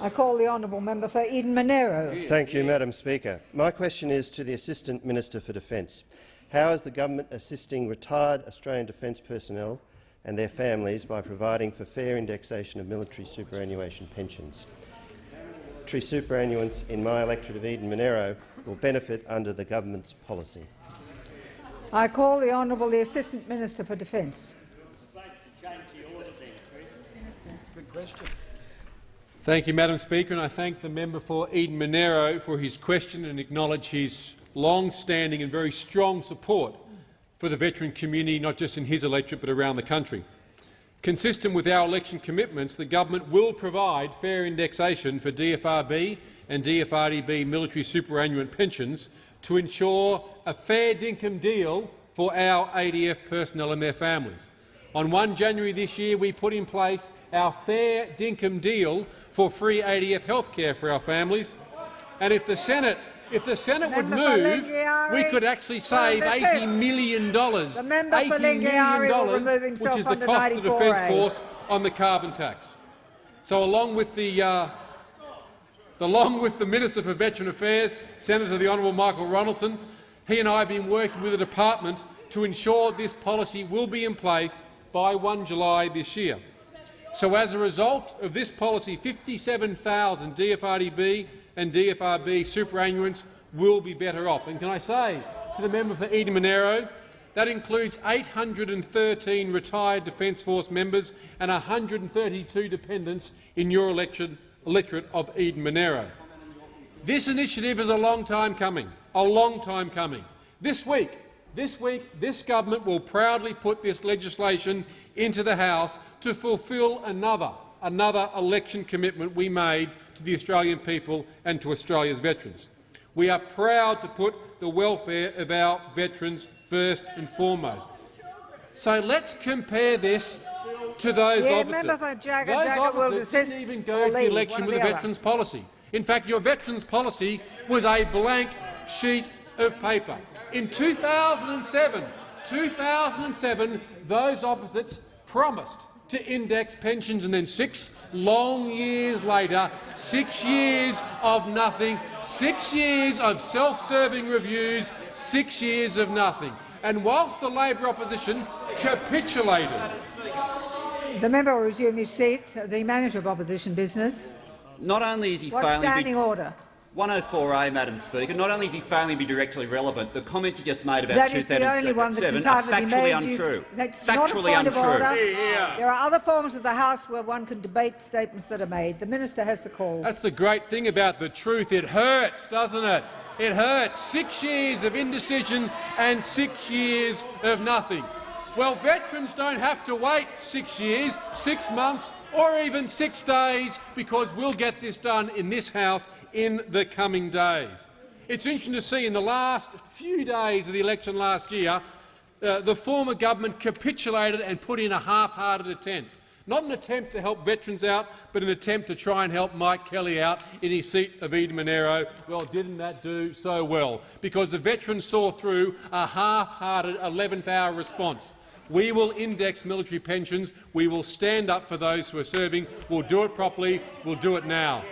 I call the honourable member for Eden-Monaro. Thank you, Madam Speaker. My question is to the Assistant Minister for Defence. How is the government assisting retired Australian Defence personnel and their families by providing for fair indexation of military superannuation pensions? Military superannuants in my electorate of Eden-Monaro will benefit under the government's policy. I call the honourable Assistant Minister for Defence. Good question. Thank you, Madam Speaker, and I thank the member for Eden-Monaro for his question and acknowledge his long-standing and very strong support for the veteran community, not just in his electorate but around the country. Consistent with our election commitments, the government will provide fair indexation for DFRB and DFRDB military superannuant pensions to ensure a fair dinkum deal for our ADF personnel and their families. On 1 January this year, we put in place our fair dinkum deal for free ADF health care for our families, and if the Senate would move, we could actually save $80 million, which is the cost of the Defence Force on the carbon tax. So, along with the Minister for Veteran Affairs, Senator the Honourable Michael Ronaldson, he and I have been working with the department to ensure this policy will be in place by 1 July this year. So, as a result of this policy, 57,000 DFRDB and DFRB superannuants will be better off. And can I say to the member for Eden-Monaro, that includes 813 retired Defence Force members and 132 dependents in your electorate of Eden-Monaro. This initiative is a long time coming. This week, this government will proudly put this legislation into the House to fulfil another election commitment we made to the Australian people and to Australia's veterans. We are proud to put the welfare of our veterans first and foremost. So let's compare this to those officers. Those officers didn't even go to the election with a veterans policy. In fact, your veterans policy was a blank sheet of paper. In 2007, those officers promised to index pensions, and then 6 long years later, 6 years of nothing, 6 years of self-serving reviews, 6 years of nothing. And whilst the Labor opposition capitulated— The member will resume his seat. The Manager of Opposition Business. Not only is he standing order? 104A, Madam Speaker. Not only is he failing to be directly relevant, the comments he just made about 2007 are factually untrue. That's factually not a point of order. There are other forms of the House where one can debate statements that are made. The minister has the call. That's the great thing about the truth. It hurts, doesn't it? It hurts. 6 years of indecision and 6 years of nothing. Well, veterans don't have to wait 6 years, 6 months, or even 6 days, because we'll get this done in this House in the coming days. It's interesting to see in the last few days of the election last year, the former government capitulated and put in a half-hearted attempt. Not an attempt to help veterans out, but an attempt to try and help Mike Kelly out in his seat of Eden-Monaro. Well, didn't that do so well? Because the veterans saw through a half-hearted 11th-hour response. We will index military pensions. We will stand up for those who are serving. We'll do it properly. We'll do it now.